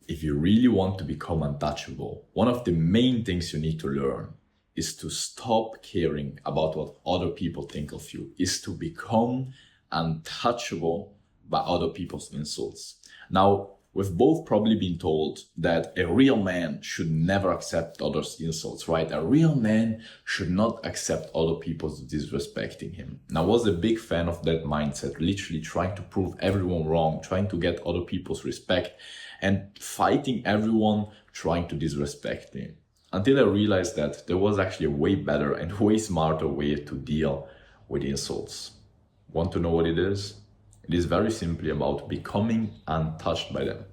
If you really want to become untouchable, one of the main things you need to learn is to stop caring about what other people think of you, is to become untouchable by other people's insults. Now, we've both probably been told that a real man should never accept others' insults, right? A real man should not accept other people's disrespecting him. Now, I was a big fan of that mindset, literally trying to prove everyone wrong, trying to get other people's respect, and fighting everyone trying to disrespect me. Until I realized that there was actually a way better and way smarter way to deal with insults. Want to know what it is? It is very simply about becoming untouched by them,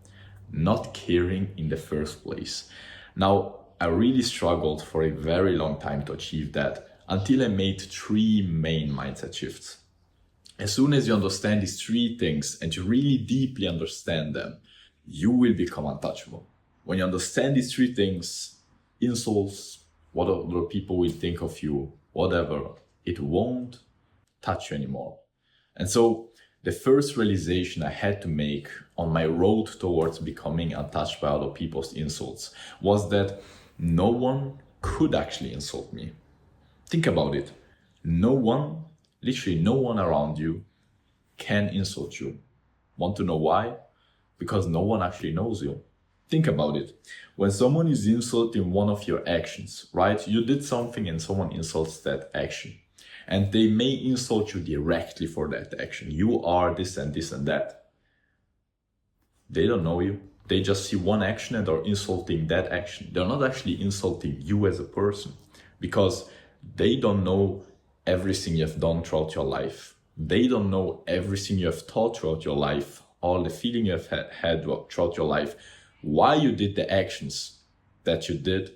not caring in the first place. Now, I really struggled for a very long time to achieve that until I made 3 main mindset shifts. As soon as you understand these 3 things and you really deeply understand them, you will become untouchable. When you understand these 3 things, insults, what other people will think of you, whatever, it won't touch you anymore. And so the first realization I had to make on my road towards becoming untouched by other people's insults was that no one could actually insult me. Think about it. No one, literally no one around you can insult you. Want to know why? Because no one actually knows you. Think about it. When someone is insulting one of your actions, right? You did something and someone insults that action. And they may insult you directly for that action. You are this and this and that. They don't know you. They just see one action and are insulting that action. They're not actually insulting you as a person because they don't know everything you've done throughout your life. They don't know everything you have thought throughout your life, all the feeling you have had throughout your life, why you did the actions that you did,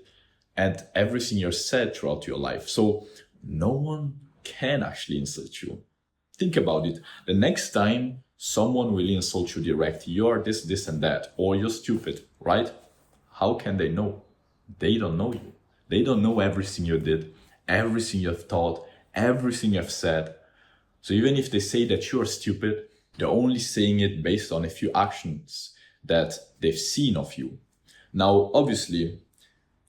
and everything you said throughout your life. So no one can actually insult you. Think about it. The next time someone will insult you directly, you're this and that, or you're stupid, right? How can they know? They don't know you. They don't know everything you did, everything you've thought, everything you've said. So even if they say that you're stupid, they're only saying it based on a few actions that they've seen of you. Now, obviously,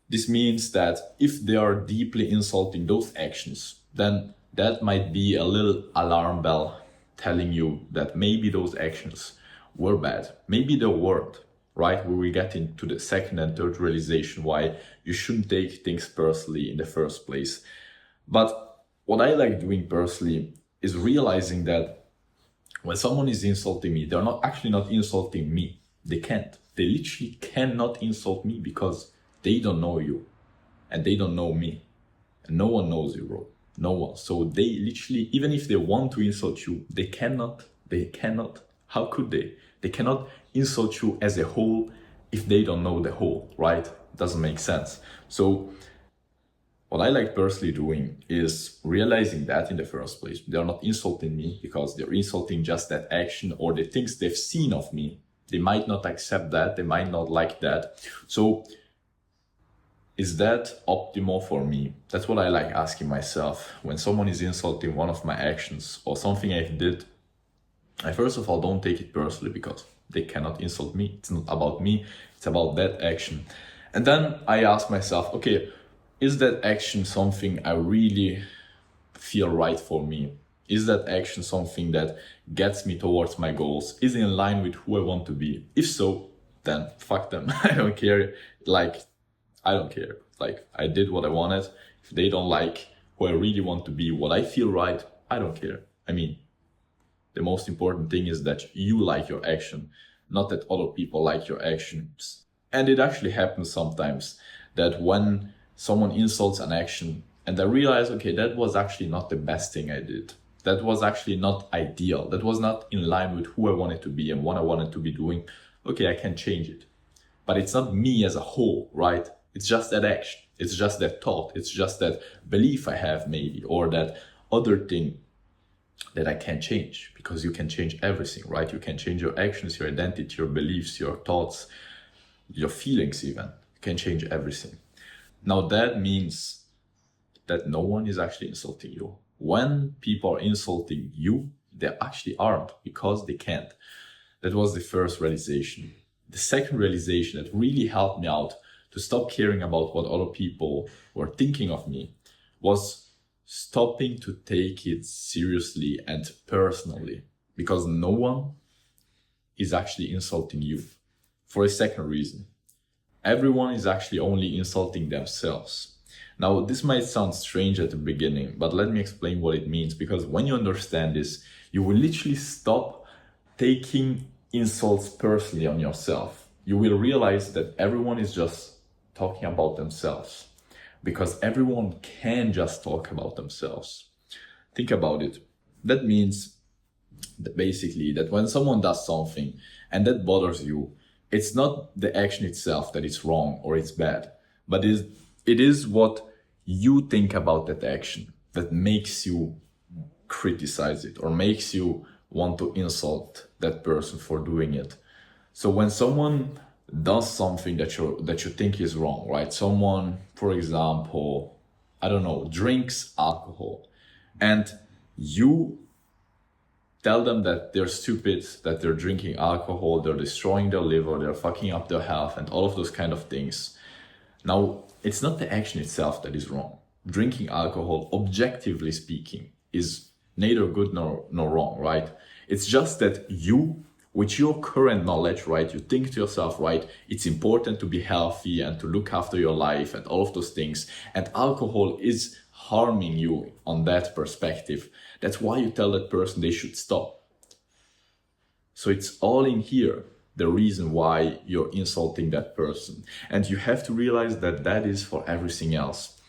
this means that if they are deeply insulting those actions, then that might be a little alarm bell telling you that maybe those actions were bad. Maybe they weren't, right? We will get into the second and third realization why you shouldn't take things personally in the first place. But what I like doing personally is realizing that when someone is insulting me, they're not insulting me. They can't. They literally cannot insult me because they don't know you and they don't know me. And no one knows you, bro. No one. So they literally, even if they want to insult you, they cannot. How could they? They cannot insult you as a whole if they don't know the whole, right? It doesn't make sense. So what I like personally doing is realizing that in the first place, they're not insulting me because they're insulting just that action or the things they've seen of me. They might not accept that. They might not like that. So is that optimal for me? That's what I like asking myself. When someone is insulting one of my actions or something I did, I first of all don't take it personally because they cannot insult me. It's not about me. It's about that action. And then I ask myself, okay, is that action something I really feel right for me? Is that action something that gets me towards my goals? Is it in line with who I want to be? If so, then fuck them. I don't care. I don't care. I did what I wanted. If they don't like who I really want to be, what I feel right, I don't care. I mean, the most important thing is that you like your action, not that other people like your actions. And it actually happens sometimes that when someone insults an action and I realize, okay, that was actually not the best thing I did. That was actually not ideal. That was not in line with who I wanted to be and what I wanted to be doing. Okay, I can change it. But it's not me as a whole, right? It's just that action. It's just that thought. It's just that belief I have maybe, or that other thing that I can't change, because you can change everything, right? You can change your actions, your identity, your beliefs, your thoughts, your feelings even. You can change everything. Now that means that no one is actually insulting you. When people are insulting you, they actually aren't because they can't. That was the first realization. The second realization that really helped me out to stop caring about what other people were thinking of me was stopping to take it seriously and personally, because no one is actually insulting you. For a second reason, everyone is actually only insulting themselves. Now, this might sound strange at the beginning, but let me explain what it means, because when you understand this, you will literally stop taking insults personally on yourself. You will realize that everyone is just talking about themselves, because everyone can just talk about themselves. Think about it. That means that basically that when someone does something and that bothers you, it's not the action itself that is wrong or it's bad, but it is what you think about that action that makes you criticize it or makes you want to insult that person for doing it. So when someone does something that you think is wrong, right? Someone, for example, I don't know, drinks alcohol, and you tell them that they're stupid, that they're drinking alcohol, they're destroying their liver, they're fucking up their health, and all of those kind of things. Now, it's not the action itself that is wrong. Drinking alcohol, objectively speaking, is neither good nor wrong, right? It's just that you, with your current knowledge, right, you think to yourself, right, it's important to be healthy and to look after your life and all of those things. And alcohol is harming you on that perspective. That's why you tell that person they should stop. So it's all in here, the reason why you're insulting that person. And you have to realize that that is for everything else.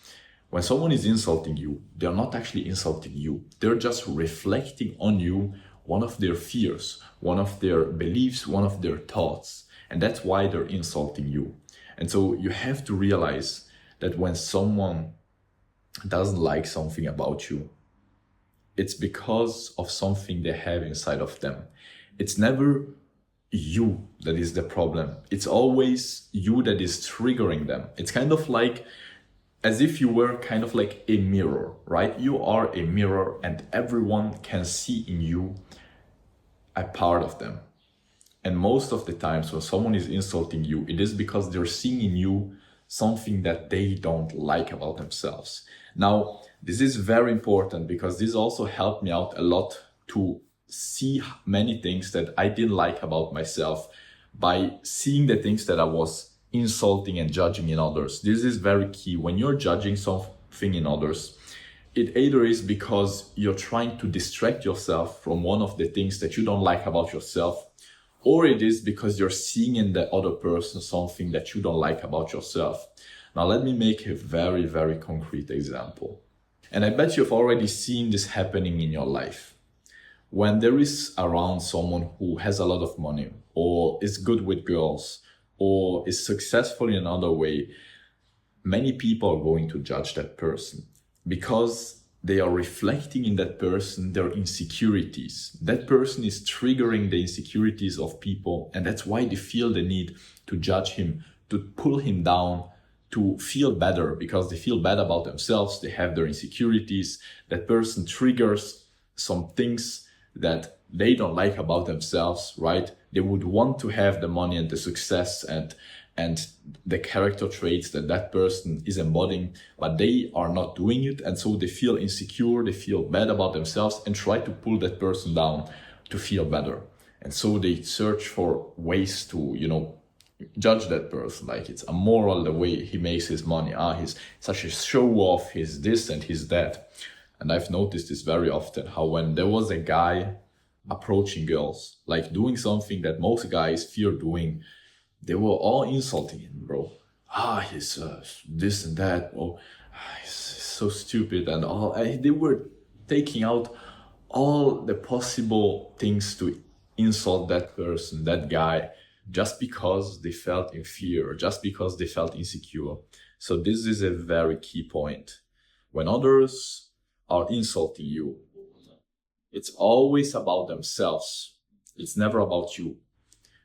When someone is insulting you, they're not actually insulting you. They're just reflecting on you one of their fears, one of their beliefs, one of their thoughts. And that's why they're insulting you. And so you have to realize that when someone doesn't like something about you, it's because of something they have inside of them. It's never you that is the problem. It's always you that is triggering them. It's kind of like as if you were kind of like a mirror, right? You are a mirror and everyone can see in you a part of them. And most of the times when someone is insulting you, it is because they're seeing in you something that they don't like about themselves. Now, this is very important because this also helped me out a lot to see many things that I didn't like about myself by seeing the things that I was insulting and judging in others. This is very key. When you're judging something in others, it either is because you're trying to distract yourself from one of the things that you don't like about yourself, or it is because you're seeing in the other person something that you don't like about yourself. Now, let me make a very, very concrete example. And I bet you've already seen this happening in your life. When there is around someone who has a lot of money, or is good with girls, or is successful in another way, many people are going to judge that person because they are reflecting in that person their insecurities. That person is triggering the insecurities of people, and that's why they feel the need to judge him, to pull him down, to feel better because they feel bad about themselves. They have their insecurities. That person triggers some things that they don't like about themselves, right? They would want to have the money and the success and the character traits that that person is embodying, but they are not doing it. And so they feel insecure, they feel bad about themselves and try to pull that person down to feel better. And so they search for ways to, judge that person. Like it's immoral the way he makes his money. He's such a show off, he's this and he's that. And I've noticed this very often, how when there was a guy approaching girls, like doing something that most guys fear doing, they were all insulting him, bro. He's this and that. Oh, he's so stupid and all. They were taking out all the possible things to insult that person, that guy, just because they felt in fear, just because they felt insecure. So this is a very key point. When others are insulting you, it's always about themselves. It's never about you.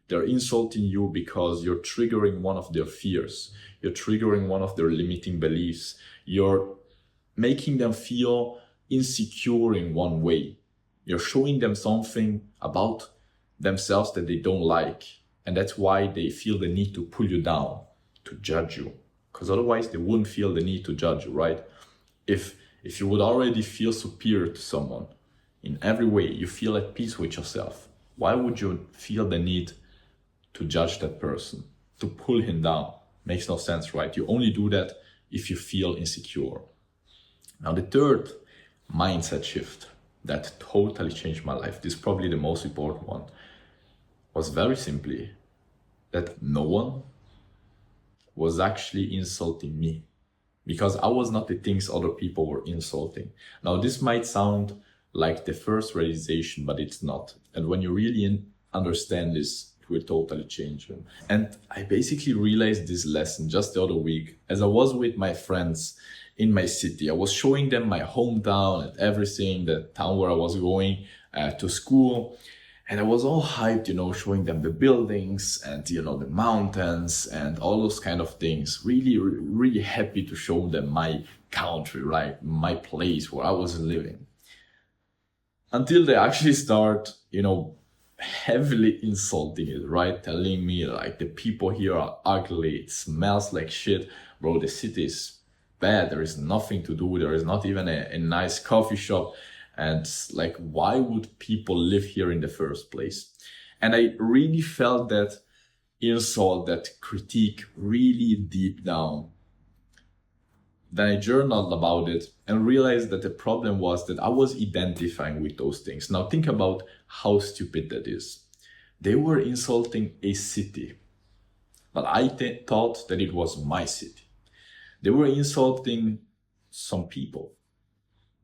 They're insulting you because you're triggering one of their fears. You're triggering one of their limiting beliefs. You're making them feel insecure in one way. You're showing them something about themselves that they don't like. And that's why they feel the need to pull you down, to judge you. Because otherwise they wouldn't feel the need to judge you, right? If you would already feel superior to someone in every way, you feel at peace with yourself, why would you feel the need to judge that person, to pull him down? Makes no sense, right? You only do that if you feel insecure. Now, the third mindset shift that totally changed my life, this is probably the most important one, was very simply that no one was actually insulting me, because I was not the things other people were insulting. Now, this might sound like the first realization, but it's not. And when you really understand this, it will totally change you. And I basically realized this lesson just the other week as I was with my friends in my city. I was showing them my hometown and everything, the town where I was going to school. And I was all hyped, showing them the buildings and, the mountains and all those kind of things. Really, really happy to show them my country, right? My place where I was living. Until they actually start, heavily insulting it, right? Telling me like the people here are ugly, it smells like shit. Bro, the city is bad. There is nothing to do. There is not even a nice coffee shop. And like, why would people live here in the first place? And I really felt that insult, that critique really deep down. Then I journaled about it and realized that the problem was that I was identifying with those things. Now think about how stupid that is. They were insulting a city, but I thought that it was my city. They were insulting some people,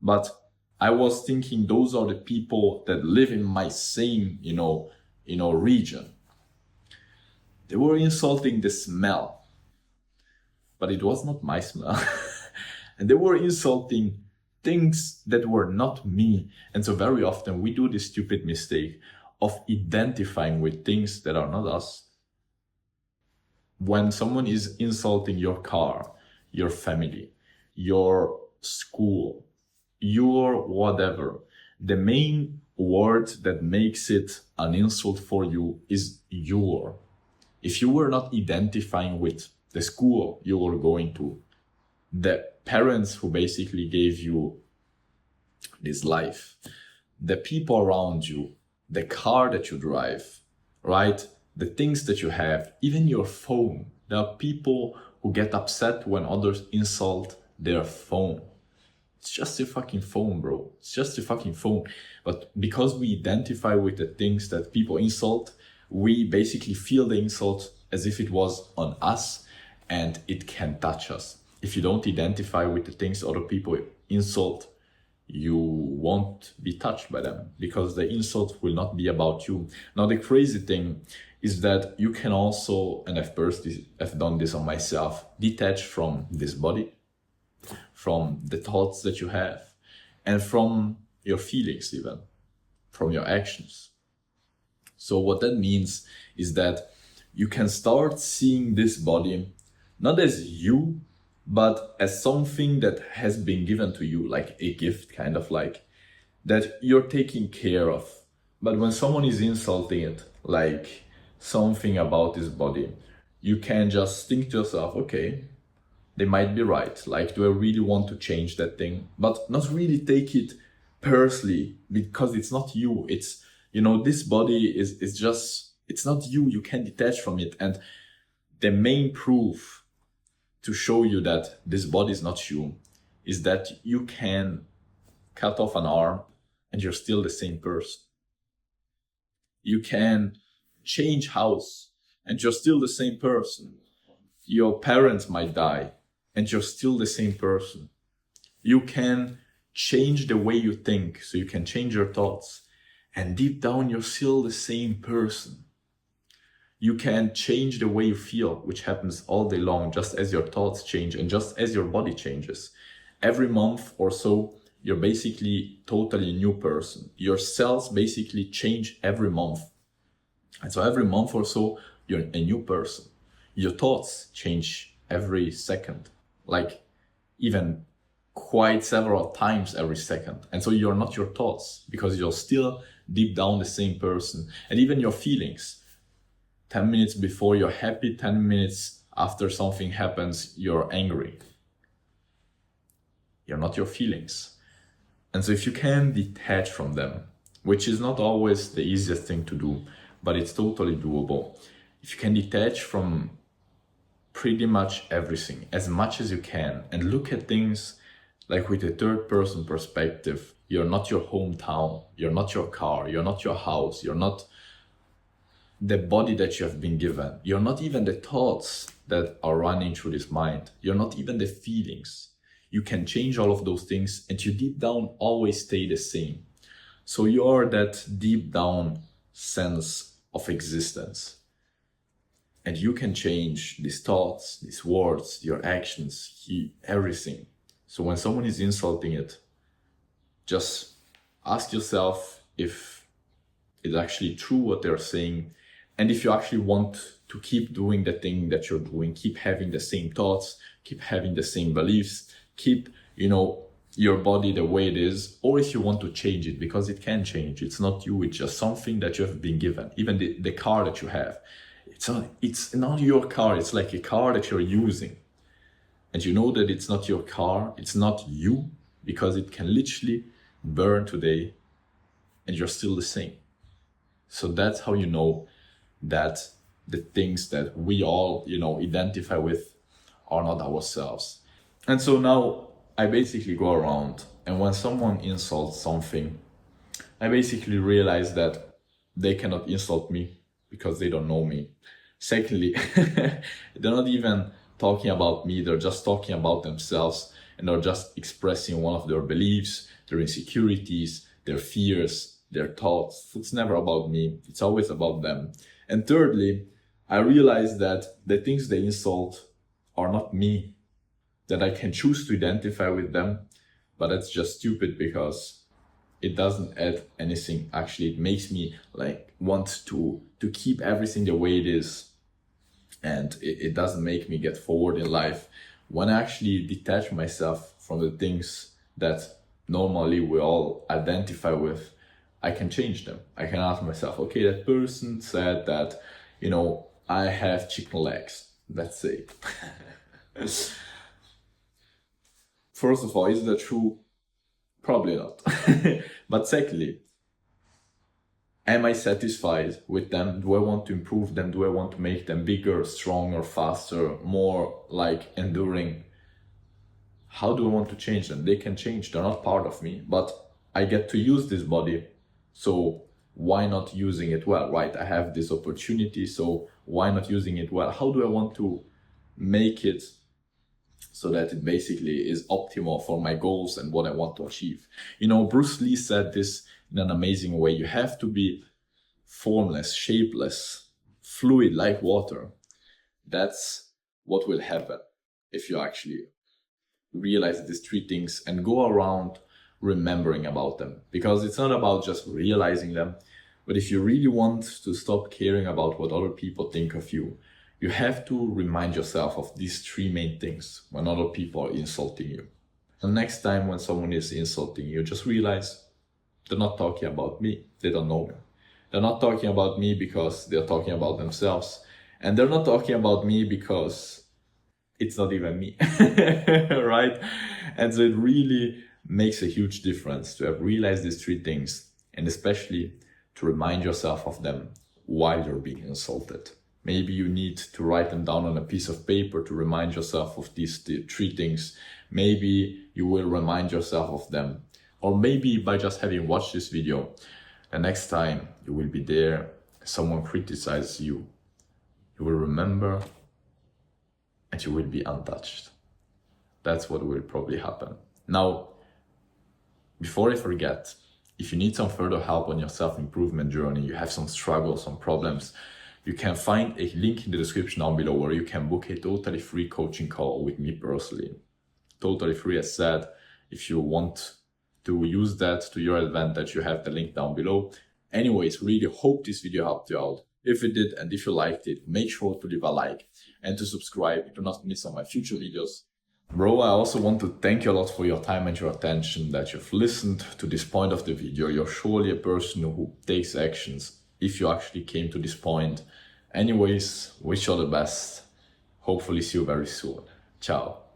but I was thinking those are the people that live in my same, region. They were insulting the smell, but it was not my smell. And they were insulting things that were not me. And so very often we do this stupid mistake of identifying with things that are not us. When someone is insulting your car, your family, your school, your whatever, the main word that makes it an insult for you is your. If you were not identifying with the school you were going to, the parents who basically gave you this life, the people around you, the car that you drive, right? The things that you have, even your phone. There are people who get upset when others insult their phone. It's just your fucking phone, bro. It's just your fucking phone. But because we identify with the things that people insult, we basically feel the insult as if it was on us and it can touch us. If you don't identify with the things other people insult, you won't be touched by them because the insult will not be about you. Now, the crazy thing is that you can also, and I've done this on myself, detach from this body, from the thoughts that you have, and from your feelings even, from your actions. So what that means is that you can start seeing this body not as you, but as something that has been given to you, like a gift, kind of like, that you're taking care of. But when someone is insulting it, like something about this body, you can just think to yourself, okay, they might be right. Like, do I really want to change that thing? But not really take it personally, because it's not you. It's, this body is just, it's not you. You can't detach from it. And the main proof to show you that this body is not you is that you can cut off an arm and you're still the same person. You can change house and you're still the same person. Your parents might die and you're still the same person. You can change the way you think, so you can change your thoughts, and deep down you're still the same person. You can change the way you feel, which happens all day long, just as your thoughts change and just as your body changes. Every month or so, you're basically totally a new person. Your cells basically change every month. And so every month or so, you're a new person. Your thoughts change every second, like even quite several times every second. And so you're not your thoughts, because you're still deep down the same person. And even your feelings. 10 minutes before you're happy, 10 minutes after something happens, you're angry. You're not your feelings. And so if you can detach from them, which is not always the easiest thing to do, but it's totally doable. If you can detach from pretty much everything as much as you can and look at things like with a third person perspective, you're not your hometown, you're not your car, you're not your house, you're not the body that you have been given, you're not even the thoughts that are running through this mind, you're not even the feelings. You can change all of those things and you deep down always stay the same. So you're that deep down sense of existence. And you can change these thoughts, these words, your actions, everything. So when someone is insulting it, just ask yourself if it's actually true what they're saying. And if you actually want to keep doing the thing that you're doing, keep having the same thoughts, keep having the same beliefs, keep, your body the way it is, or if you want to change it, because it can change. It's not you, it's just something that you have been given. Even the car that you have, it's not your car, it's like a car that you're using. And you know that it's not your car, it's not you, because it can literally burn today and you're still the same. So that's how you know that the things that we all, identify with are not ourselves. And so now I basically go around, and when someone insults something, I basically realize that they cannot insult me because they don't know me. Secondly, they're not even talking about me, they're just talking about themselves, and they're just expressing one of their beliefs, their insecurities, their fears, their thoughts. It's never about me, it's always about them. And thirdly, I realize that the things they insult are not me, that I can choose to identify with them, but that's just stupid because it doesn't add anything. Actually, it makes me want to keep everything the way it is, and it doesn't make me get forward in life. When I actually detach myself from the things that normally we all identify with, I can change them. I can ask myself, okay, that person said that, I have chicken legs, let's say. First of all, is that true? Probably not. But secondly, am I satisfied with them? Do I want to improve them? Do I want to make them bigger, stronger, faster, more enduring? How do I want to change them? They can change, they're not part of me, but I get to use this body. So why not using it well, right? I have this opportunity, so why not using it well? How do I want to make it so that it basically is optimal for my goals and what I want to achieve? Bruce Lee said this in an amazing way. You have to be formless, shapeless, fluid like water. That's what will happen if you actually realize these three things and go around remembering about them. Because it's not about just realizing them, but if you really want to stop caring about what other people think of you, you have to remind yourself of these three main things when other people are insulting you. And next time when someone is insulting you, just realize they're not talking about me. They don't know me. They're not talking about me because they're talking about themselves. And they're not talking about me because it's not even me, right? And so it really makes a huge difference to have realized these three things, and especially to remind yourself of them while you're being insulted. Maybe you need to write them down on a piece of paper to remind yourself of these three things. Maybe you will remind yourself of them. Or maybe by just having watched this video, the next time you will be there, someone criticizes you, you will remember and you will be untouched. That's what will probably happen. Now, before I forget, if you need some further help on your self-improvement journey, you have some struggles, some problems, you can find a link in the description down below where you can book a totally free coaching call with me personally. Totally free, as said. If you want to use that to your advantage, you have the link down below. Anyways, really hope this video helped you out. If it did, and if you liked it, make sure to leave a like and to subscribe to not miss on my future videos. Bro, I also want to thank you a lot for your time and your attention, that you've listened to this point of the video. You're surely a person who takes actions if you actually came to this point. Anyways, wish you all the best. Hopefully see you very soon. Ciao.